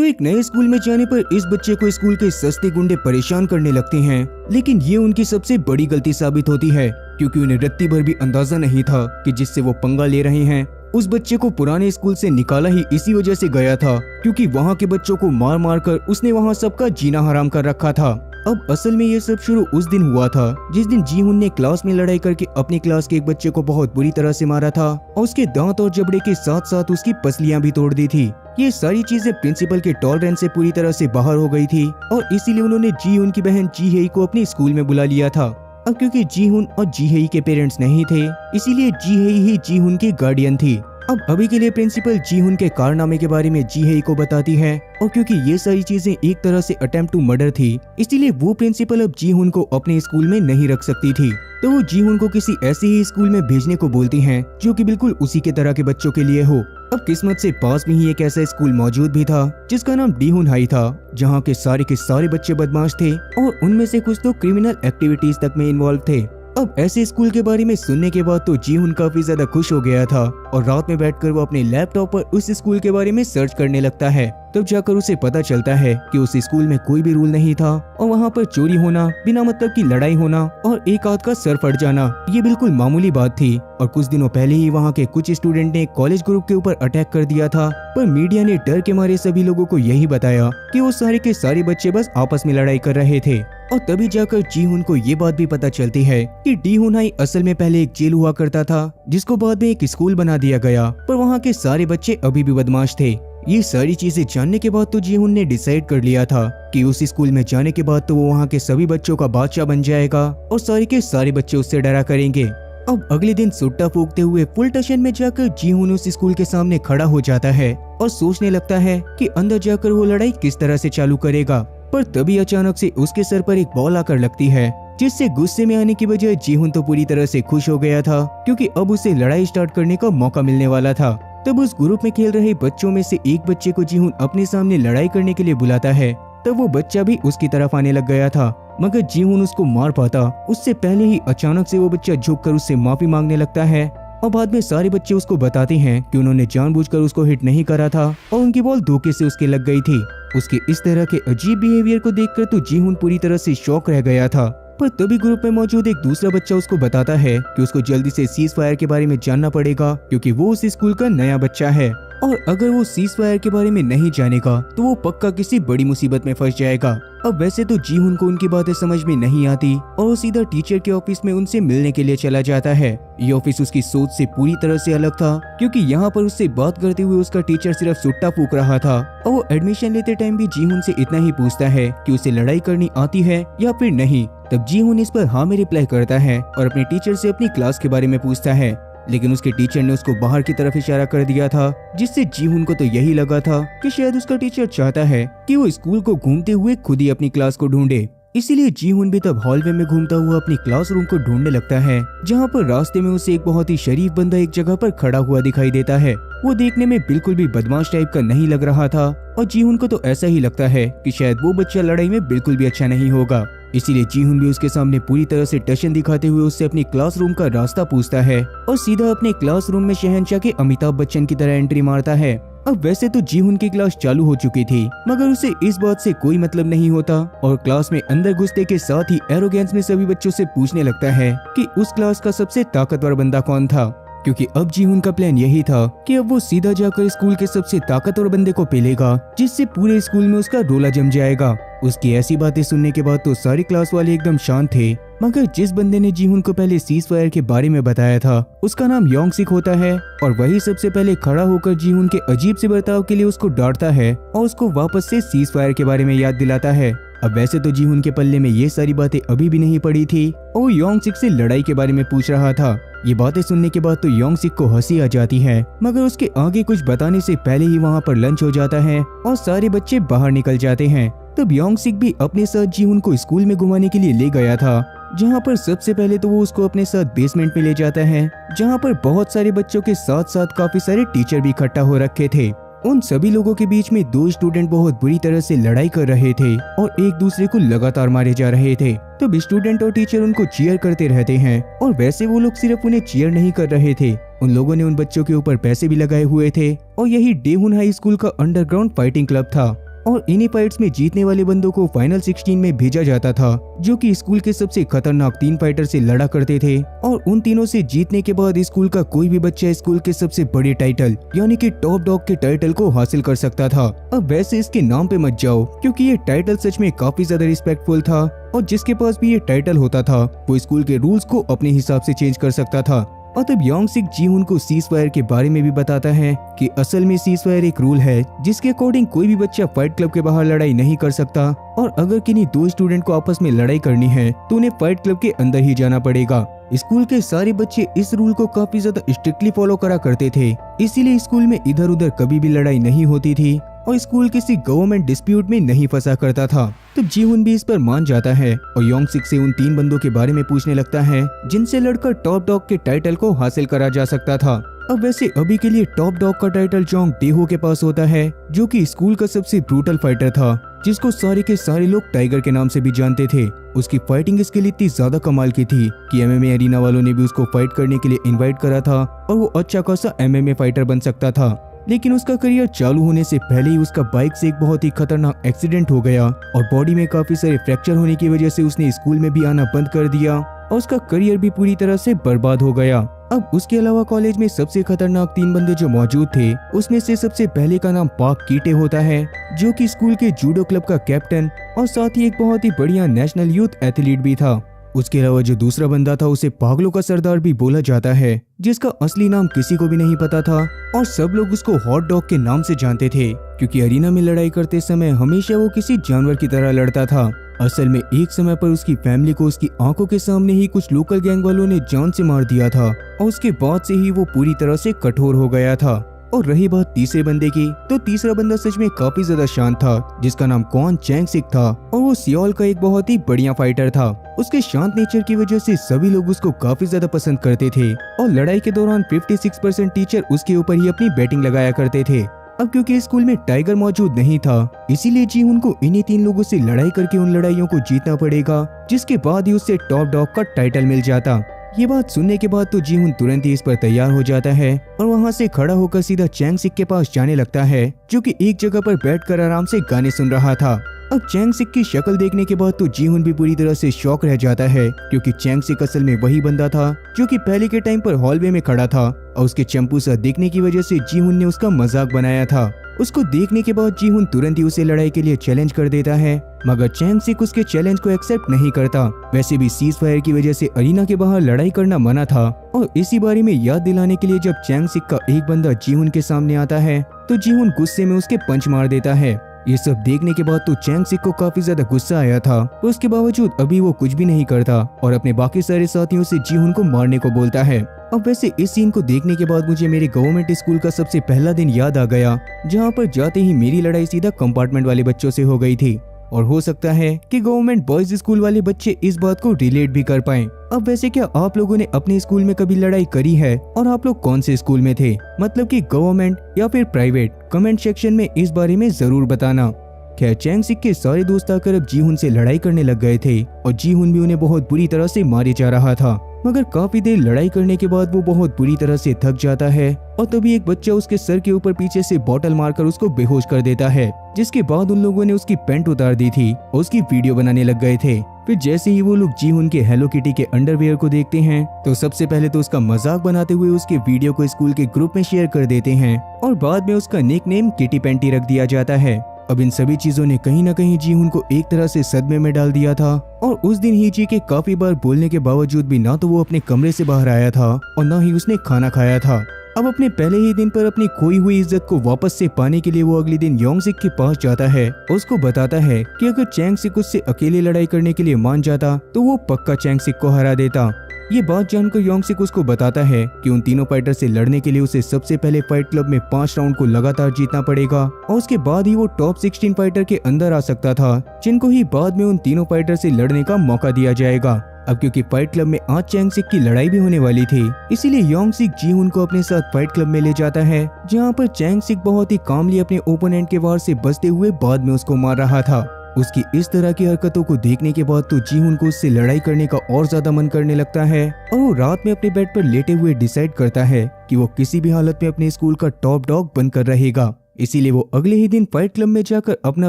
तो एक नए स्कूल में जाने पर इस बच्चे को स्कूल के सस्ते गुंडे परेशान करने लगते हैं, लेकिन ये उनकी सबसे बड़ी गलती साबित होती है, क्योंकि उन्हें रत्ती भर भी अंदाजा नहीं था कि जिससे वो पंगा ले रहे हैं उस बच्चे को पुराने स्कूल से निकाला ही इसी वजह से गया था, क्योंकि वहाँ के बच्चों को मार मार कर उसने वहाँ सबका जीना हराम कर रखा था। अब असल में ये सब शुरू उस दिन हुआ था जिस दिन जीहुन ने क्लास में लड़ाई करके अपनी क्लास के एक बच्चे को बहुत बुरी तरह से मारा था और उसके दांत और जबड़े के साथ साथ उसकी पसलियां भी तोड़ दी थी। ये सारी चीजें प्रिंसिपल के टॉलरेंस से पूरी तरह से बाहर हो गई थी और इसीलिए उन्होंने जीहुन की बहन जीहेई को अपने स्कूल में बुला लिया था। अब क्योंकि जीहुन और जीहेई के पेरेंट्स नहीं थे, इसीलिए जीहेई ही जीहुन की गार्डियन थी। अब अभी के लिए प्रिंसिपल जीहुन के कारनामे के बारे में जीहेई को बताती है और क्योंकि ये सारी चीजें एक तरह से अटेम्प्ट टू मर्डर थी, इसलिए वो प्रिंसिपल अब जीहुन को अपने स्कूल में नहीं रख सकती थी। तो वो जीहुन को किसी ऐसे ही स्कूल में भेजने को बोलती हैं जो कि बिल्कुल उसी के तरह के बच्चों के लिए हो। अब किस्मत से पास में ही एक ऐसा स्कूल मौजूद भी था जिसका नाम डीहुन हाई था, जहाँ के सारे बच्चे बदमाश थे और उनमें से कुछ तो क्रिमिनल एक्टिविटीज तक में इन्वॉल्व थे। अब ऐसे स्कूल के बारे में सुनने के बाद तो जीहुन काफी ज्यादा खुश हो गया था और रात में बैठकर वो अपने लैपटॉप पर उस स्कूल के बारे में सर्च करने लगता है। तब जाकर उसे पता चलता है कि उस स्कूल में कोई भी रूल नहीं था और वहाँ पर चोरी होना, बिना मतलब की लड़ाई होना और एक आध का सर फट जाना ये बिल्कुल मामूली बात थी। और कुछ दिनों पहले ही वहाँ के कुछ स्टूडेंट ने कॉलेज ग्रुप के ऊपर अटैक कर दिया था, पर मीडिया ने डर के मारे सभी लोगों को यही बताया कि वो सारे के सारे बच्चे बस आपस में लड़ाई कर रहे थे। और तभी जाकर जीहुन को ये बात भी पता चलती है कि डीहुन हाई असल में पहले एक जेल हुआ करता था जिसको बाद में एक स्कूल बना दिया गया, पर वहाँ के सारे बच्चे अभी भी बदमाश थे। ये सारी चीजें जानने के बाद तो जीहुन ने डिसाइड कर लिया था कि उस स्कूल में जाने के बाद तो वो वहाँ के सभी बच्चों का बादशाह बन जाएगा और सारे के सारे बच्चे उससे डरा करेंगे। अब अगले दिन सुट्टा फूकते हुए फुल टशन में जाकर जीहुन उस स्कूल के सामने खड़ा हो जाता है और सोचने लगता है कि अंदर जाकर वो लड़ाई किस तरह से चालू करेगा। पर तभी अचानक से उसके सर पर एक बॉल आकर लगती है, जिससे गुस्से में आने की बजाय जीहुन तो पूरी तरह से खुश हो गया था, क्योंकि अब उसे लड़ाई स्टार्ट करने का मौका मिलने वाला था। तब उस ग्रुप में खेल रहे बच्चों में से एक बच्चे को जीहुन अपने सामने लड़ाई करने के लिए बुलाता है। तब वो बच्चा भी उसकी तरफ आने लग गया था, मगर जीहुन उसको मार पाता उससे पहले ही अचानक से वो बच्चा झुककर उससे माफी मांगने लगता है और बाद में सारे बच्चे उसको बताते हैं कि उन्होंने जानबूझकर उसको हिट नहीं करा था और उनकी बॉल धोखे से उसके लग गई थी। उसके इस तरह के अजीब बिहेवियर को देखकर तो जीहुन पूरी तरह से शॉक रह गया था। पर तभी ग्रुप में मौजूद एक दूसरा बच्चा उसको बताता है कि उसको जल्दी से सीज फायर के बारे में जानना पड़ेगा, क्योंकि वो उस स्कूल का नया बच्चा है और अगर वो सीज फायर के बारे में नहीं जानेगा तो वो पक्का किसी बड़ी मुसीबत में फंस जाएगा। अब वैसे तो जीहुन को उनकी बातें समझ में नहीं आती और वो सीधा टीचर के ऑफिस में उनसे मिलने के लिए चला जाता है। ये ऑफिस उसकी सोच से पूरी तरह से अलग था, क्योंकि यहाँ पर उससे बात करते हुए उसका टीचर सिर्फ सुट्टा फूक रहा था और वो एडमिशन लेते टाइम भी जीहुन से इतना ही पूछता है कि उसे लड़ाई करनी आती है या फिर नहीं। तब जीहुन इस पर हाँ में रिप्लाई करता है और अपने टीचर से अपनी क्लास के बारे में पूछता है, लेकिन उसके टीचर ने उसको बाहर की तरफ इशारा कर दिया था, जिससे जीहुन को तो यही लगा था कि शायद उसका टीचर चाहता है कि वो स्कूल को घूमते हुए खुद ही अपनी क्लास को ढूंढे। इसीलिए जीहुन भी तब हॉलवे में घूमता हुआ अपनी क्लासरूम को ढूंढने लगता है, जहाँ पर रास्ते में उसे एक बहुत ही शरीफ बंदा एक जगह पर खड़ा हुआ दिखाई देता है। वो देखने में बिल्कुल भी बदमाश टाइप का नहीं लग रहा था और जीहुन को तो ऐसा ही लगता है कि शायद वो बच्चा लड़ाई में बिल्कुल भी अच्छा नहीं होगा। इसीलिए जीहुन भी उसके सामने पूरी तरह से टशन दिखाते हुए उससे अपनी क्लासरूम का रास्ता पूछता है और सीधा अपने क्लासरूम में शहंशाह के अमिताभ बच्चन की तरह एंट्री मारता है। अब वैसे तो जीहुन की क्लास चालू हो चुकी थी, मगर उसे इस बात से कोई मतलब नहीं होता और क्लास में अंदर घुसते के साथ ही एरोगेंस में सभी बच्चों से पूछने लगता है कि उस क्लास का सबसे ताकतवर बंदा कौन था, क्योंकि अब जीहुन का प्लान यही था कि अब वो सीधा जाकर स्कूल के सबसे ताकतवर बंदे को पेलेगा, जिससे पूरे स्कूल में उसका रोला जम जाएगा। उसकी ऐसी बातें सुनने के बाद तो सारी क्लास वाले एकदम शांत थे, मगर जिस बंदे ने जीहुन को पहले सीज फायर के बारे में बताया था उसका नाम योंगसिक होता है और वही सबसे पहले खड़ा होकर जीहुन के अजीब से बर्ताव के लिए उसको डांटता है और उसको वापस से सीज फायर के बारे में याद दिलाता है। अब वैसे तो जीहुन के पल्ले में ये सारी बातें अभी भी नहीं पड़ी थी और योंगसिक से लड़ाई के बारे में पूछ रहा था। ये बातें सुनने के बाद तो योंगसिक को हंसी आ जाती है, मगर उसके आगे कुछ बताने से पहले ही वहाँ पर लंच हो जाता है और सारे बच्चे बाहर निकल जाते हैं। तब योंगसिक भी अपने साथ जीहुन को स्कूल में घुमाने के लिए ले गया था, जहाँ पर सबसे पहले तो वो उसको अपने साथ बेसमेंट में ले जाता है, जहाँ पर बहुत सारे बच्चों के साथ साथ काफी सारे टीचर भी इकट्ठा हो रखे थे। उन सभी लोगों के बीच में दो स्टूडेंट बहुत बुरी तरह से लड़ाई कर रहे थे और एक दूसरे को लगातार मारे जा रहे थे। तब स्टूडेंट और टीचर उनको चीयर करते रहते हैं और वैसे वो लोग सिर्फ उन्हें चीयर नहीं कर रहे थे, उन लोगों ने उन बच्चों के ऊपर पैसे भी लगाए हुए थे और यही डीहुन हाई स्कूल का अंडरग्राउंड फाइटिंग क्लब था। और इन्हीं फाइट्स में जीतने वाले बंदों को फाइनल 16 में भेजा जाता था, जो कि स्कूल के सबसे खतरनाक 3 फाइटर से लड़ा करते थे। और उन तीनों से जीतने के बाद स्कूल का कोई भी बच्चा स्कूल के सबसे बड़े टाइटल यानी कि टॉप डॉग के टाइटल को हासिल कर सकता था। अब वैसे इसके नाम पे मत जाओ, क्योंकि ये टाइटल सच में काफी ज्यादा रिस्पेक्टफुल था और जिसके पास भी ये टाइटल होता था वो स्कूल के रूल्स को अपने हिसाब से चेंज कर सकता था। और तब योंगसिक जीहुन को सीज फायर के बारे में भी बताता है कि असल में सीज फायर एक रूल है जिसके अकॉर्डिंग कोई भी बच्चा फाइट क्लब के बाहर लड़ाई नहीं कर सकता, और अगर किन्हीं 2 स्टूडेंट को आपस में लड़ाई करनी है तो उन्हें फाइट क्लब के अंदर ही जाना पड़ेगा। स्कूल के सारे बच्चे इस रूल को काफी ज्यादा स्ट्रिक्टली फॉलो करा करते थे, इसीलिए स्कूल में इधर उधर कभी भी लड़ाई नहीं होती थी और स्कूल किसी गवर्नमेंट डिस्प्यूट में नहीं फंसा करता था। तो जीहुन भी इस पर मान जाता है और योंगसिक से उन 3 बंदों के बारे में पूछने लगता है जिनसे लड़कर टॉप डॉग के टाइटल को हासिल करा जा सकता था। अब वैसे अभी के लिए टॉप डॉग का टाइटल जोंग डेहो के पास होता है, जो कि स्कूल का सबसे ब्रूटल फाइटर था, जिसको सारे के सारे लोग टाइगर के नाम से भी जानते थे। उसकी फाइटिंग स्किल इतनी ज्यादा कमाल की थी कि एमएमए एरिना वालों ने भी उसको फाइट करने के लिए इनवाइट करा था और वो अच्छा खासा एमएमए फाइटर बन सकता था। लेकिन उसका करियर चालू होने से पहले ही उसका बाइक से एक बहुत ही खतरनाक एक्सीडेंट हो गया और बॉडी में काफी सारे फ्रैक्चर होने की वजह से उसने स्कूल में भी आना बंद कर दिया और उसका करियर भी पूरी तरह से बर्बाद हो गया। अब उसके अलावा कॉलेज में सबसे खतरनाक 3 बंदे जो मौजूद थे उसमें से सबसे पहले का नाम पाक कीटे होता है, जो कि स्कूल के जूडो क्लब का कैप्टन और साथ ही एक बहुत ही बढ़िया नेशनल यूथ एथलीट भी था। उसके अलावा जो दूसरा बंदा था उसे पागलों का सरदार भी बोला जाता है, जिसका असली नाम किसी को भी नहीं पता था और सब लोग उसको हॉट डॉग के नाम से जानते थे, क्योंकि अरीना में लड़ाई करते समय हमेशा वो किसी जानवर की तरह लड़ता था। असल में एक समय पर उसकी फैमिली को उसकी आंखों के सामने ही कुछ लोकल गैंग वालों ने जान से मार दिया था और उसके बाद से ही वो पूरी तरह से कठोर हो गया था। और रही बात तीसरे बंदे की, तो तीसरा बंदा सच में काफी ज्यादा शांत था, जिसका नाम क्वान चैंगसिक था और वो सियोल का एक बहुत ही बढ़िया फाइटर था। उसके शांत नेचर की वजह से सभी लोग उसको काफी ज्यादा पसंद करते थे और लड़ाई के दौरान 56% टीचर उसके ऊपर ही अपनी बैटिंग लगाया करते थे। अब क्योंकि स्कूल में टाइगर मौजूद नहीं था, इसीलिए जीहुन को इन्हीं 3 लोगों से लड़ाई करके उन लड़ाइयों को जीतना पड़ेगा, जिसके बाद ही उससे टॉप डॉग का टाइटल मिल जाता। ये बात सुनने के बाद तो जीहुन तुरंत ही इस पर तैयार हो जाता है और वहाँ से खड़ा होकर सीधा चैंगसिक के पास जाने लगता है, जो कि एक जगह पर बैठकर आराम से गाने सुन रहा था। अब चैंगसिक की शक्ल देखने के बाद तो जीहुन भी पूरी तरह से शॉक रह जाता है, क्योंकि चैंगसिक असल में वही बंदा था जो कि पहले के टाइम पर हॉलवे में खड़ा था और उसके चंपू सा देखने की वजह से जीहुन ने उसका मजाक बनाया था। उसको देखने के बाद जीहुन तुरंत ही उसे लड़ाई के लिए चैलेंज कर देता है, मगर चैंगसिक उसके चैलेंज को एक्सेप्ट नहीं करता। वैसे भी सीज फायर की वजह से अरीना के बाहर लड़ाई करना मना था और इसी बारे में याद दिलाने के लिए जब चैंगसिक का एक बंदा जीहुन के सामने आता है तो जीहुन गुस्से में उसके पंच मार देता है। ये सब देखने के बाद तो चैंगसिक को काफी ज्यादा गुस्सा आया था, पर उसके बावजूद अभी वो कुछ भी नहीं करता और अपने बाकी सारे साथियों से जीहुन को मारने को बोलता है। अब वैसे इस सीन को देखने के बाद मुझे मेरे गवर्नमेंट स्कूल का सबसे पहला दिन याद आ गया, जहाँ पर जाते ही मेरी लड़ाई सीधा कंपार्टमेंट वाले बच्चों से हो गई थी और हो सकता है कि गवर्नमेंट बॉयज स्कूल वाले बच्चे इस बात को रिलेट भी कर पाएं। अब वैसे क्या आप लोगों ने अपने स्कूल में कभी लड़ाई करी है और आप लोग कौन से स्कूल में थे, मतलब कि गवर्नमेंट या फिर प्राइवेट? कमेंट सेक्शन में इस बारे में जरूर बताना। खैर चैंगसिक के सारे दोस्त आकर अब जीहुन से लड़ाई करने लग गए थे और जीहुन भी उन्हें बहुत बुरी तरह से मारे जा रहा था, मगर काफी देर लड़ाई करने के बाद वो बहुत बुरी तरह से थक जाता है और तभी एक बच्चा उसके सर के ऊपर पीछे से बॉटल मारकर उसको बेहोश कर देता है, जिसके बाद उन लोगों ने उसकी पैंट उतार दी थी और उसकी वीडियो बनाने लग गए थे। फिर जैसे ही वो लोग जीहुन के हेलो किटी के अंडरवियर को देखते हैं तो सबसे पहले तो उसका मजाक बनाते हुए उसके वीडियो को स्कूल के ग्रुप में शेयर कर देते हैं और बाद में उसका निकनेम किटी पैंटी रख दिया जाता है। अब इन सभी चीजों ने कहीं ना कहीं जीहुन को एक तरह से सदमे में डाल दिया था और उस दिन हीजी के काफी बार बोलने के बावजूद भी ना तो वो अपने कमरे से बाहर आया था और ना ही उसने खाना खाया था। अब अपने पहले ही दिन पर अपनी खोई हुई इज्जत को वापस से पाने के लिए वो अगले दिन योंगसिक के पास जाता है और उसको बताता है कि अगर चैंगसिक उससे अकेले लड़ाई करने के लिए मान जाता तो वो पक्का चैंगसिक को हरा देता। ये बात जानकर योंगसिक उसको बताता है कि उन तीनों फाइटर से लड़ने के लिए उसे सबसे पहले फाइट क्लब में 5 राउंड को लगातार जीतना पड़ेगा और उसके बाद ही वो टॉप 16 फाइटर के अंदर आ सकता था, जिनको ही बाद में उन तीनों फाइटर से लड़ने का मौका दिया जाएगा। अब क्योंकि फाइट क्लब में आज चैंगसिक की लड़ाई भी होने वाली थी, इसीलिए योंगसिक जीहुन को अपने साथ फाइट क्लब में ले जाता है, जहाँ पर चैंगसिक बहुत ही कामली अपने ओपोनेंट के वार से बचते हुए बाद में उसको मार रहा था। उसकी इस तरह की हरकतों को देखने के बाद तो जीहुन को उससे लड़ाई करने का और ज्यादा मन करने लगता है और वो रात में अपने बेड पर लेटे हुए डिसाइड करता है कि वो किसी भी हालत में अपने स्कूल का टॉप डॉग बनकर रहेगा। इसीलिए वो अगले ही दिन फाइट क्लब में जाकर अपना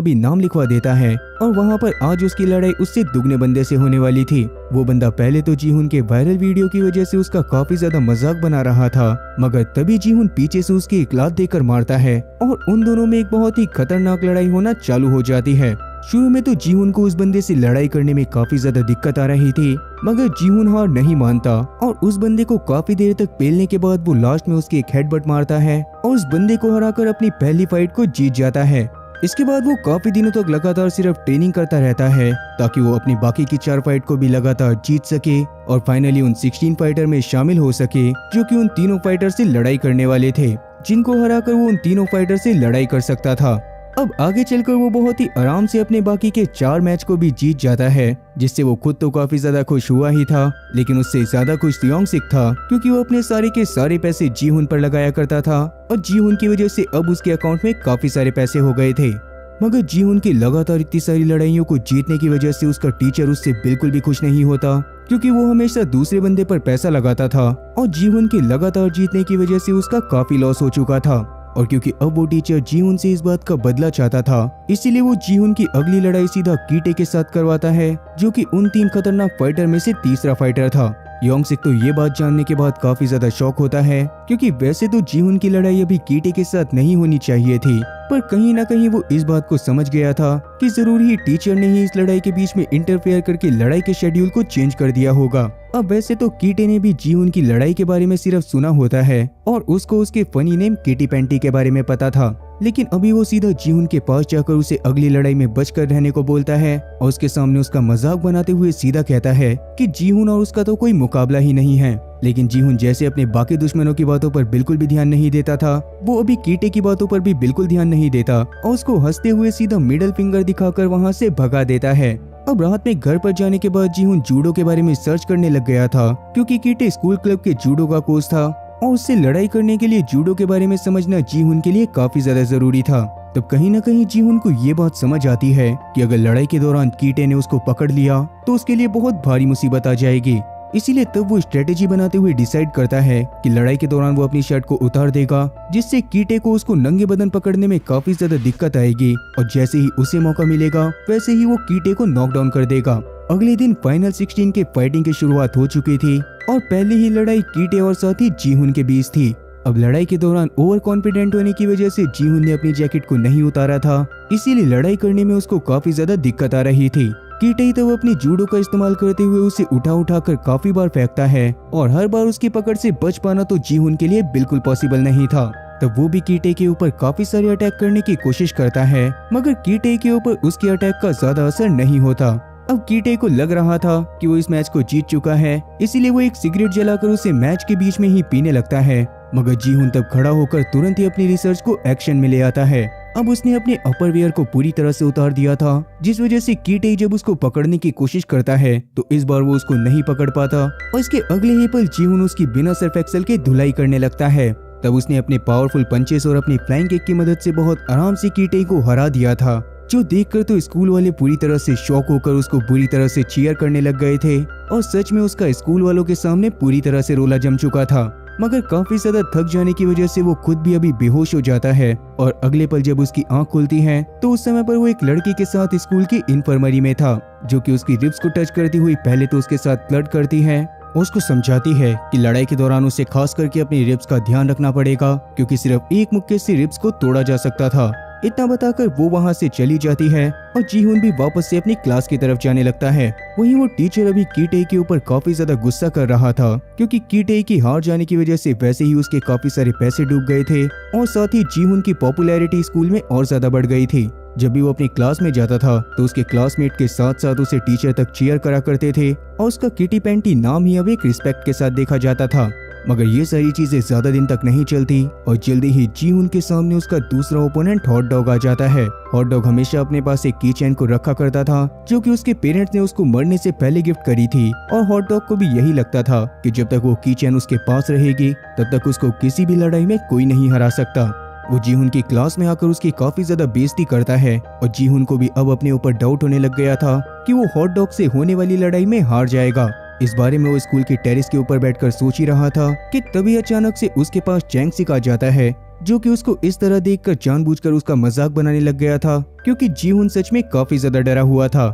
भी नाम लिखवा देता है और वहाँ पर आज उसकी लड़ाई उससे दुगने बंदे से होने वाली थी। वो बंदा पहले तो जीहुन के वायरल वीडियो की वजह से उसका काफी ज्यादा मजाक बना रहा था, मगर तभी जीहुन पीछे से उसकी एक लात देकर मारता है और उन दोनों में एक बहुत ही खतरनाक लड़ाई होना चालू हो जाती है। शुरू में तो जीहुन को उस बंदे से लड़ाई करने में काफी ज्यादा दिक्कत आ रही थी, मगर जीहुन हार नहीं मानता और उस बंदे को काफी देर तक पेलने के बाद वो लास्ट में उसकी एक हेडबट मारता है और उस बंदे को हराकर अपनी पहली फाइट को जीत जाता है। इसके बाद वो काफी दिनों तक लगातार सिर्फ ट्रेनिंग करता रहता है ताकि वो अपनी बाकी की 4 फाइट को भी लगातार जीत सके और फाइनली उन 16 फाइटर में शामिल हो सके जो कि उन तीनों फाइटर से लड़ाई करने वाले थे, जिनको हराकर वो उन तीनों फाइटर से लड़ाई कर सकता था। अब आगे चलकर वो बहुत ही आराम से अपने बाकी के 4 मैच को भी जीत जाता है, जिससे वो खुद तो काफी ज्यादा खुश हुआ ही था, लेकिन उससे ज्यादा खुश योंग सिक था क्योंकि वो अपने सारे के सारे पैसे जीहुन पर लगाया करता था और जीहुन की वजह से अब उसके अकाउंट में काफी सारे पैसे हो गए थे। मगर जीहुन की लगातार इतनी सारी लड़ाइयों को जीतने की वजह से उसका टीचर उससे बिल्कुल भी खुश नहीं होता, क्योंकि वो हमेशा दूसरे बंदे पर पैसा लगाता था और जीहुन के लगातार जीतने की वजह से उसका काफी लॉस हो चुका था। और क्योंकि अब वो टीचर जीहुन से इस बात का बदला चाहता था, इसीलिए वो जीहुन की अगली लड़ाई सीधा कीटे के साथ करवाता है, जो कि उन 3 खतरनाक फाइटर में से तीसरा फाइटर था। योंग सिक तो ये बात जानने के बाद काफी ज्यादा शॉक होता है, क्योंकि वैसे तो जीहुन की लड़ाई अभी कीटे के साथ नहीं होनी चाहिए थी, पर कहीं ना कहीं वो इस बात को समझ गया था कि जरूर ही टीचर ने ही इस लड़ाई के बीच में इंटरफेयर करके लड़ाई के शेड्यूल को चेंज कर दिया होगा। अब वैसे तो कीटे ने भी जीहुन की लड़ाई के बारे में सिर्फ सुना होता है और उसको उसके फनी नेम किटी पैंटी के बारे में पता था, लेकिन अभी वो सीधा जीहुन के पास जाकर उसे अगली लड़ाई में बचकर रहने को बोलता है और उसके सामने उसका मजाक बनाते हुए सीधा कहता है कि जीहुन और उसका तो कोई मुकाबला ही नहीं है। लेकिन जीहुन जैसे अपने बाकी दुश्मनों की बातों पर बिल्कुल भी ध्यान नहीं देता था, वो अभी कीटे की बातों पर भी बिल्कुल ध्यान नहीं देता और उसको हंसते हुए सीधा मिडिल फिंगर दिखाकर वहाँ से भगा देता है। अब रात में घर पर जाने के बाद जीहुन जूडो के बारे में सर्च करने लग गया था, क्योंकि कीटे स्कूल क्लब के जूडो का कोच था और उससे लड़ाई करने के लिए जूडो के बारे में समझना जीहुन के लिए काफी ज्यादा जरूरी था। तब कहीं ना कहीं जीहुन को ये बात समझ आती है कि अगर लड़ाई के दौरान कीटे ने उसको पकड़ लिया तो उसके लिए बहुत भारी मुसीबत आ जाएगी। इसीलिए तब वो स्ट्रेटेजी बनाते हुए डिसाइड करता है कि लड़ाई के दौरान वो अपनी शर्ट को उतार देगा, जिससे कीटे को उसको नंगे बदन पकड़ने में काफी ज्यादा दिक्कत आएगी और जैसे ही उसे मौका मिलेगा वैसे ही वो कीटे को नॉकडाउन कर देगा। अगले दिन फाइनल 16 के फाइटिंग की शुरुआत हो चुकी थी और पहली ही लड़ाई कीटे और साथी जीहुन के बीच थी। अब लड़ाई के दौरान ओवर कॉन्फिडेंट होने की वजह से जीहुन ने अपनी जैकेट को नहीं उतारा था, इसीलिए लड़ाई करने में उसको काफी ज्यादा दिक्कत आ रही थी। कीटे तो अपनी जूडो का इस्तेमाल करते हुए उसे उठा कर काफी बार फेंकता है और हर बार उसकी पकड़ से बच पाना तो जीहुन के लिए बिल्कुल पॉसिबल नहीं था। तब वो भी कीटे के ऊपर काफी सारे अटैक करने की कोशिश करता है, मगर कीटे के ऊपर उसके अटैक का ज्यादा असर नहीं होता। अब कीटे को लग रहा था कि वो इस मैच को जीत चुका है, इसीलिए वो एक सिगरेट जलाकर उसे मैच के बीच में ही पीने लगता है, मगर जीहुन तब खड़ा होकर तुरंत ही अपनी रिसर्च को एक्शन में ले आता है। अब उसने अपने अपर वेयर को पूरी तरह से उतार दिया था, जिस वजह से कीटे जब उसको पकड़ने की कोशिश करता है तो इस बार वो उसको नहीं पकड़ पाता और इसके अगले ही पल जीहुन उसकी बिना सर्फ एक्सेल के धुलाई करने लगता है। तब उसने अपने पावरफुल पंचेस और अपनी फ्लाइंग किक की मदद से बहुत आराम से कीटे को हरा दिया था, जो देखकर तो स्कूल वाले पूरी तरह से शॉक होकर उसको बुरी तरह से चीयर करने लग गए थे और सच में उसका स्कूल वालों के सामने पूरी तरह से रोला जम चुका था। मगर काफी ज्यादा थक जाने की वजह से वो खुद भी अभी बेहोश हो जाता है और अगले पल जब उसकी आंख खुलती है तो उस समय पर वो एक लड़की के साथ स्कूल की इन्फर्मरी में था, जो कि उसकी रिब्स को टच करती हुई पहले तो उसके साथ फ्लर्ट करती है और उसको समझाती है कि लड़ाई के दौरान उसे खास करके अपनी रिब्स का ध्यान रखना पड़ेगा, क्योंकि सिर्फ एक मुक्के से रिब्स को तोड़ा जा सकता था। इतना बताकर वो वहाँ से चली जाती है और जीहुन भी वापस से अपनी क्लास की तरफ जाने लगता है। वहीं वो टीचर अभी कीटे के ऊपर काफी ज्यादा गुस्सा कर रहा था, क्योंकि कीटे की हार जाने की वजह से वैसे ही उसके काफी सारे पैसे डूब गए थे और साथ ही जीहुन की पॉपुलैरिटी स्कूल में और ज्यादा बढ़ गई थी। जब भी वो अपनी क्लास में जाता था तो उसके क्लासमेट के साथ साथ उसे टीचर तक चीयर करा करते थे और उसका किटी पैंटी नाम ही अब एक रिस्पेक्ट के साथ देखा जाता था। मगर ये सारी चीजें ज्यादा दिन तक नहीं चलती और जल्दी ही जीहुन के सामने उसका दूसरा ओपोनेंट हॉट डॉग आ जाता है। हॉट डॉग हमेशा अपने पास एक की चेन को रखा करता था, जो कि उसके पेरेंट्स ने उसको मरने से पहले गिफ्ट करी थी और हॉट डॉग को भी यही लगता था कि जब तक वो की चेन उसके पास रहेगी तब तक उसको किसी भी लड़ाई में कोई नहीं हरा सकता। वो जीहुन की क्लास में आकर उसकी काफी ज्यादा बेइज्जती करता है और जीहुन को भी अब अपने ऊपर डाउट होने लग गया था कि वो हॉट डॉग से होने वाली लड़ाई में हार जाएगा। इस बारे में वो स्कूल की टेरेस के ऊपर बैठकर सोच ही रहा था कि तभी अचानक से उसके पास चैंग सिक आ जाता है, जो कि उसको इस तरह देखकर जानबूझकर उसका मजाक बनाने लग गया था, क्योंकि जीहुन सच में काफी ज्यादा डरा हुआ था।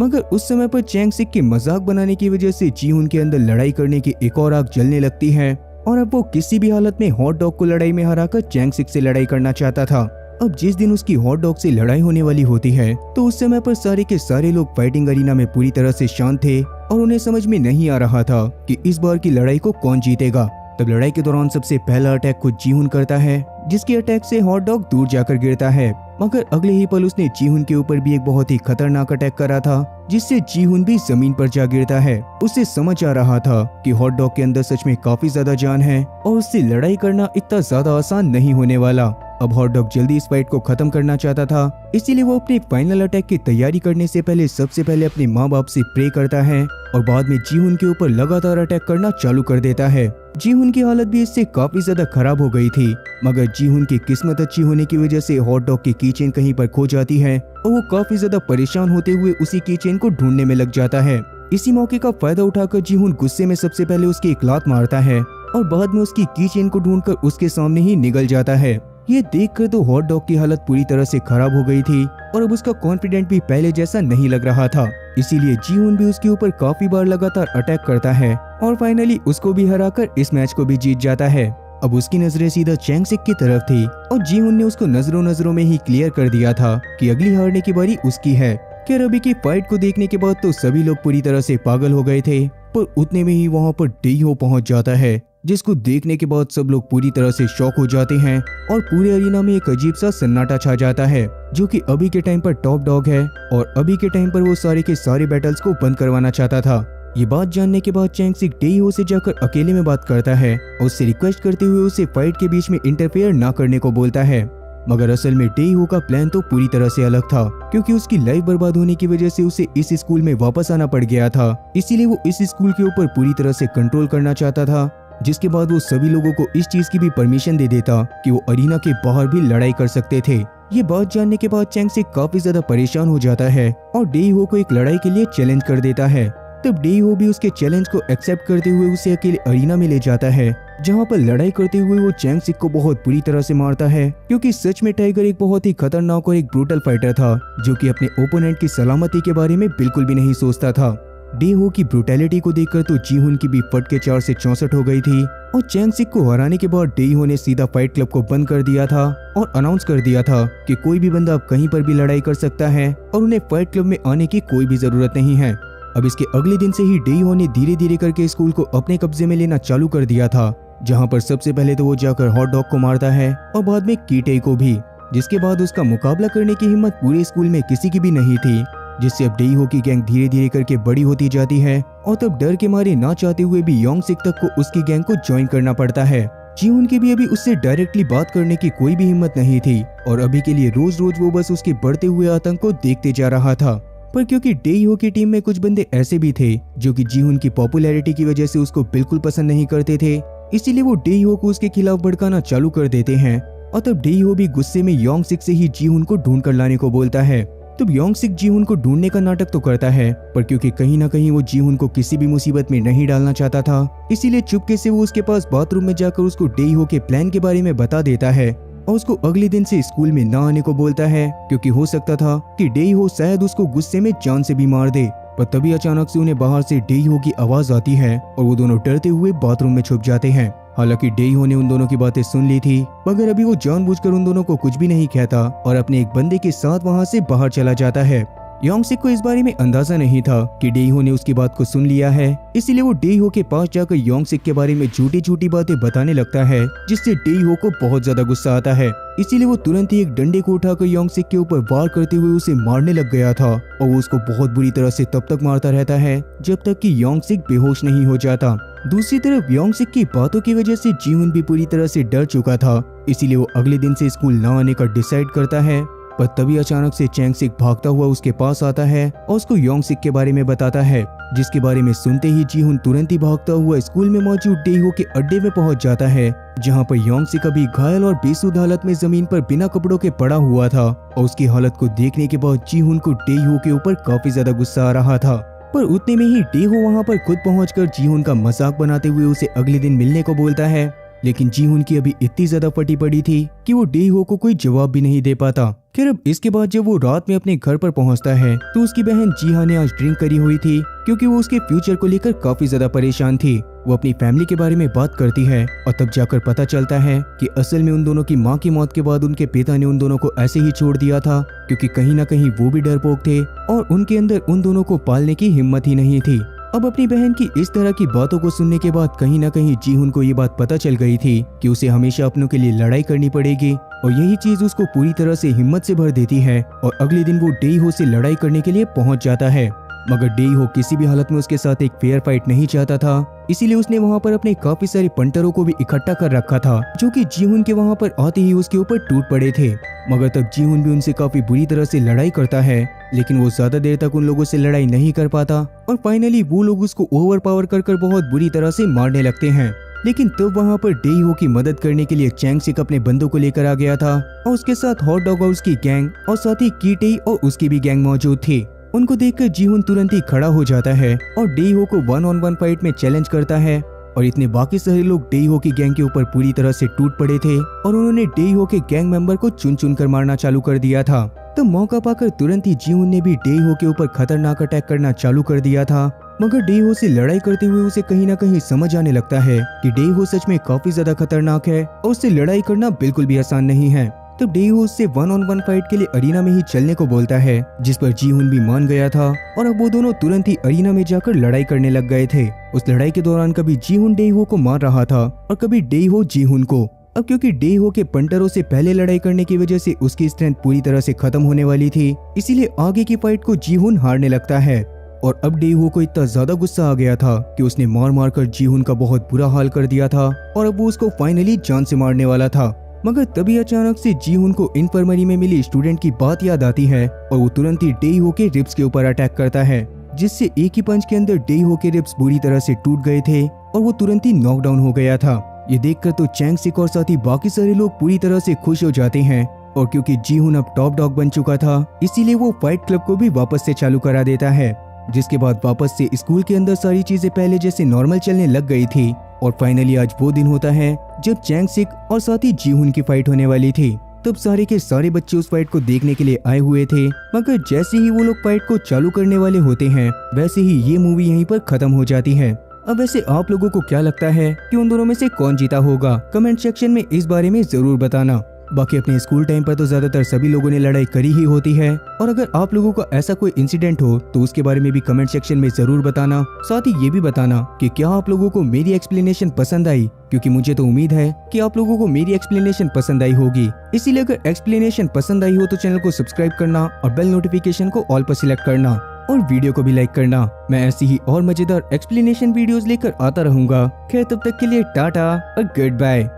मगर उस समय पर चैंग सिक के मजाक बनाने की वजह से जीहुन के अंदर लड़ाई करने की एक और आग जलने लगती है और अब वो किसी भी हालत में हॉट डॉग को लड़ाई में हराकर चैंग सिक से लड़ाई करना चाहता था। अब जिस दिन उसकी हॉट डॉग से लड़ाई होने वाली होती है तो उस समय पर सारे के सारे लोग फाइटिंग अरीना में पूरी तरह से शांत थे और उन्हें समझ में नहीं आ रहा था कि इस बार की लड़ाई को कौन जीतेगा। तब लड़ाई के दौरान सबसे पहला अटैक खुद जीहुन करता है, जिसके अटैक से हॉट डॉग दूर जाकर गिरता है। मगर अगले ही पल उसने जीहुन के ऊपर भी एक बहुत ही खतरनाक अटैक करा था, जिससे जीहुन भी जमीन पर जा गिरता है। उसे समझ आ रहा था कि हॉट डॉग के अंदर सच में काफी ज्यादा जान है और उससे लड़ाई करना इतना ज्यादा आसान नहीं होने वाला। अब हॉट डॉग जल्दी इस फाइट को खत्म करना चाहता था, इसीलिए वो अपने फाइनल अटैक की तैयारी करने से पहले सबसे पहले अपने माँ बाप से प्रे करता है और बाद में जीहुन के ऊपर लगातार अटैक करना चालू कर देता है। जीहुन की हालत भी इससे काफी ज्यादा खराब हो गई थी, मगर जीहुन की किस्मत अच्छी होने की वजह से हॉट डॉग की कीचेन कहीं पर खो जाती है और वो काफी ज्यादा परेशान होते हुए उसी कीचेन को ढूंढने में लग जाता है। इसी मौके का फायदा उठाकर जीहुन गुस्से में सबसे पहले उसकी एक लात मारता है और बाद में उसकी कीचेन को ढूंढकर उसके सामने ही निगल जाता है। ये देखकर तो हॉट डॉग की हालत पूरी तरह से खराब हो गई थी और अब उसका कॉन्फिडेंट भी पहले जैसा नहीं लग रहा था। इसीलिए जीहुन भी उसके ऊपर काफी बार लगातार अटैक करता है और फाइनली उसको भी हराकर इस मैच को भी जीत जाता है। अब उसकी नजरें सीधा चैंग सिक की तरफ थी और जीहुन ने उसको नजरों में ही क्लियर कर दिया था कि अगली हारने की बारी उसकी है। खैर अभी की फाइट को देखने के बाद तो सभी लोग पूरी तरह से पागल हो गए थे, पर उतने में ही वहाँ पर डेइहो पहुँच जाता है, जिसको देखने के बाद सब लोग पूरी तरह से शॉक हो जाते हैं और पूरे अरीना में एक अजीब सा सन्नाटा छा जाता है, जो कि अभी के टाइम पर टॉप डॉग है और अभी के टाइम पर वो सारे के सारे बैटल्स को बंद करवाना चाहता था। ये बात जानने के बाद चैंग सिक डेइहो से जाकर अकेले में बात करता है और उससे रिक्वेस्ट करते हुए उसे फाइट के बीच में इंटरफेयर ना करने को बोलता है। मगर असल में डेइहो का प्लान तो पूरी तरह से अलग था, क्योंकि उसकी लाइफ बर्बाद होने की वजह से उसे इस स्कूल में वापस आना पड़ गया था। इसीलिए वो इस स्कूल के ऊपर पूरी तरह से कंट्रोल करना चाहता था, जिसके बाद वो सभी लोगों को इस चीज की भी परमिशन दे देता कि वो अरीना के बाहर भी लड़ाई कर सकते थे। ये बात जानने के बाद चैंग सिक काफी ज्यादा परेशान हो जाता है और डेइहो को एक लड़ाई के लिए चैलेंज कर देता है। तब डेइहो भी उसके चैलेंज को एक्सेप्ट करते हुए उसे अकेले अरीना में ले जाता है, जहाँ पर लड़ाई करते हुए वो चैंग सिक को बहुत बुरी तरह से मारता है, क्योंकि सच में टाइगर एक बहुत ही खतरनाक और एक ब्रूटल फाइटर था, जो कि अपने ओपोनेंट की सलामती के बारे में बिल्कुल भी नहीं सोचता था। डेइहो की ब्रूटैलिटी को देखकर तो जीहुन की भी फट के 4 से 64 हो गई थी और चैंग सिक को हराने के बाद डेइहो ने सीधा फाइट क्लब को बंद कर दिया था और अनाउंस कर दिया था कि कोई भी बंदा अब कहीं पर भी लड़ाई कर सकता है और उन्हें फाइट क्लब में आने की कोई भी जरूरत नहीं है। अब इसके अगले दिन से ही डेइहो ने धीरे धीरे करके स्कूल को अपने कब्जे में लेना चालू कर दिया था, जहाँ पर सबसे पहले तो वो जाकर हॉट डॉग को मारता है और बाद में कीटे को भी, जिसके बाद उसका मुकाबला करने की हिम्मत पूरे स्कूल में किसी की भी नहीं थी, जिससे अब डेइहो की गैंग धीरे धीरे करके बड़ी होती जाती है और तब डर के मारे ना चाहते हुए भी योंग सिक तक को उसकी गैंग को ज्वाइन करना पड़ता है। जीहुन की भी अभी उससे डायरेक्टली बात करने की कोई भी हिम्मत नहीं थी और अभी के लिए रोज रोज वो बस उसके बढ़ते हुए आतंक को देखते जा रहा था। पर क्योंकि डेइहो की टीम में कुछ बंदे ऐसे भी थे जो कि जीहुन की पॉपुलैरिटी की वजह से उसको बिल्कुल पसंद नहीं करते थे, इसीलिए वो डेइहो को उसके खिलाफ भड़काना चालू कर देते हैं और तब डेइहो भी गुस्से में योंग सिक से ही जीहुन को ढूंढ कर लाने को बोलता है। तब योंग सिक जीहुन को ढूंढने का नाटक तो करता है, पर क्योंकि कहीं ना कहीं वो जीहुन को किसी भी मुसीबत में नहीं डालना चाहता था, इसीलिए चुपके से वो उसके पास बाथरूम में जाकर उसको डेइहो के प्लान के बारे में बता देता है और उसको अगले दिन से स्कूल में ना आने को बोलता है, क्योंकि हो सकता था कि डेइहो शायद उसको गुस्से में जान से भी मार दे। पर तभी अचानक से उन्हें बाहर से डेइहो की आवाज आती है और वो दोनों डरते हुए बाथरूम में छुप जाते हैं। हालांकि डेइहो ने उन दोनों की बातें सुन ली थी, मगर अभी वो जानबूझकर उन दोनों को कुछ भी नहीं कहता और अपने एक बंदे के साथ वहां से बाहर चला जाता है। योंग सिक को इस बारे में अंदाजा नहीं था कि डेइहो ने उसकी बात को सुन लिया है, इसीलिए वो डेइहो के पास जाकर योंग सिक के बारे में झूठी झूठी बातें बताने लगता है, जिससे डेइहो को बहुत ज्यादा गुस्सा आता है। इसीलिए वो तुरंत ही एक डंडे को उठाकर योंग सिक के ऊपर वार करते हुए उसे मारने लग गया था और वो उसको बहुत बुरी तरह से तब तक मारता रहता है जब तक कि योंग सिक बेहोश नहीं हो जाता। दूसरी तरफ योंग सिक की बातों की वजह से जीहुन भी पूरी तरह से डर चुका था, इसीलिए वो अगले दिन से स्कूल न आने का डिसाइड करता है। पर तभी अचानक से चैंग सिक भागता हुआ उसके पास आता है और उसको योंग सिक के बारे में बताता है, जिसके बारे में सुनते ही जीहुन तुरंत ही भागता हुआ स्कूल में मौजूद डेइहो के अड्डे में पहुंच जाता है, जहां पर योंग सिक अभी घायल और बेसुध हालत में जमीन पर बिना कपड़ों के पड़ा हुआ था और उसकी हालत को देखने के बाद जीहुन को डेइहो के ऊपर काफी ज्यादा गुस्सा आ रहा था। पर उतने में ही डेइहो वहां पर खुद पहुंचकर जीहुन का मजाक बनाते हुए उसे अगले दिन मिलने को बोलता है। लेकिन जीहुन की अभी इतनी ज्यादा फटी पड़ी थी कि वो डेहो को कोई जवाब भी नहीं दे पाता। खैर अब इसके बाद जब वो रात में अपने घर पर पहुंचता है तो उसकी बहन जीहा ने आज ड्रिंक करी हुई थी, क्योंकि वो उसके फ्यूचर को लेकर काफी ज्यादा परेशान थी। वो अपनी फैमिली के बारे में बात करती है और तब जाकर पता चलता है कि असल में उन दोनों की माँ की मौत के बाद उनके पिता ने उन दोनों को ऐसे ही छोड़ दिया था, क्योंकि कहीं ना कहीं वो भी डरपोक थे और उनके अंदर उन दोनों को पालने की हिम्मत ही नहीं थी। अब अपनी बहन की इस तरह की बातों को सुनने के बाद कहीं ना कहीं जीहुन को ये बात पता चल गई थी कि उसे हमेशा अपनों के लिए लड़ाई करनी पड़ेगी, और यही चीज उसको पूरी तरह से हिम्मत से भर देती है। और अगले दिन वो डेहो से लड़ाई करने के लिए पहुंच जाता है, मगर डेहो किसी भी हालत में उसके साथ एक फेयर फाइट नहीं चाहता था, इसीलिए उसने वहां पर अपने काफी सारे पंटरों को भी इकट्ठा कर रखा था, जो कि जीहुन के वहां पर आते ही उसके ऊपर टूट पड़े थे। मगर तब जीहुन भी उनसे काफी बुरी तरह से लड़ाई करता है, लेकिन वो ज्यादा देर तक उन लोगों से लड़ाई नहीं कर पाता और फाइनली वो लोग उसको ओवर पावर कर बहुत बुरी तरह से मारने लगते हैं। लेकिन तब वहां पर डेहो की मदद करने के लिए चैंग सिक अपने बंदों को लेकर आ गया था, और उसके साथ हॉट डॉग हाउस की गैंग और साथ ही कीटेई और उसकी भी गैंग मौजूद थी। उनको देखकर जीहुन तुरंत ही खड़ा हो जाता है और डेहो को 1-on-1 फाइट में चैलेंज करता है, और इतने बाकी सारे लोग डेहो की गैंग के ऊपर पूरी तरह से टूट पड़े थे और उन्होंने डेहो के गैंग मेंबर को चुन चुन कर मारना चालू कर दिया था। तो मौका पाकर तुरंत ही जीहुन ने भी डेहो के ऊपर खतरनाक अटैक करना चालू कर दिया था, मगर डेहो से लड़ाई करते हुए उसे कहीं ना कहीं समझ आने लगता है कि डेहो सच में काफी ज्यादा खतरनाक है और उससे लड़ाई करना बिल्कुल भी आसान नहीं है। तो डेहो उससे 1-on-1 फाइट के लिए अरीना में ही चलने को बोलता है, जिस पर जीहुन भी मान गया था और अब वो दोनों तुरंत ही अरीना में जाकर लड़ाई करने लग गए थे। उस लड़ाई के दौरान कभी जीहुन डेहो को मार रहा था और कभी डेहो जीहुन को। अब क्योंकि डेहो के पंटरों से पहले लड़ाई करने की वजह से उसकी स्ट्रेंथ पूरी तरह से खत्म होने वाली थी, इसीलिए आगे की फाइट को जीहुन हारने लगता है। और अब डेहो को इतना ज्यादा गुस्सा आ गया था कि उसने मार मार कर जीहुन का बहुत बुरा हाल कर दिया था और अब वो उसको फाइनली जान से मारने वाला था। मगर तभी अचानक से जीहुन को इन्फर्मरी में मिली स्टूडेंट की बात याद आती है और वो तुरंत ही डेहो के रिब्स के ऊपर अटैक करता है, जिससे एक ही पंच के अंदर डेहो के रिब्स बुरी तरह से टूट गए थे और वो तुरंत ही नॉकडाउन हो गया था। ये देखकर तो चैंग सिक और साथ ही बाकी सारे लोग पूरी तरह से खुश हो जाते हैं, और क्योंकि जीहुन अब टॉप डॉग बन चुका था इसीलिए वो फाइट क्लब को भी वापस से चालू करा देता है, जिसके बाद वापस से स्कूल के अंदर सारी चीजें पहले जैसे नॉर्मल चलने लग गई थी। और फाइनली आज वो दिन होता है जब चैंग सिक और साथ ही जीहुन की फाइट होने वाली थी। तब सारे के सारे बच्चे उस फाइट को देखने के लिए आए हुए थे, मगर जैसे ही वो लोग फाइट को चालू करने वाले होते हैं वैसे ही ये मूवी यहीं पर खत्म हो जाती है। अब वैसे आप लोगों को क्या लगता है कि उन दोनों में से कौन जीता होगा? कमेंट सेक्शन में इस बारे में जरूर बताना। बाकी अपने स्कूल टाइम पर तो ज्यादातर सभी लोगों ने लड़ाई करी ही होती है, और अगर आप लोगों का ऐसा कोई इंसिडेंट हो तो उसके बारे में भी कमेंट सेक्शन में जरूर बताना। साथ ही ये भी बताना कि क्या आप लोगों को मेरी एक्सप्लेनेशन पसंद आई, क्योंकि मुझे तो उम्मीद है कि आप लोगों को मेरी एक्सप्लेनेशन पसंद आई होगी। इसीलिए अगर एक्सप्लेनेशन पसंद आई हो तो चैनल को सब्सक्राइब करना और बेल नोटिफिकेशन को ऑल पर सिलेक्ट करना और वीडियो को भी लाइक करना। मैं ऐसी ही और मजेदार एक्सप्लेनेशन वीडियोस लेकर आता रहूंगा। खैर तब तक के लिए टाटा और गुड बाय।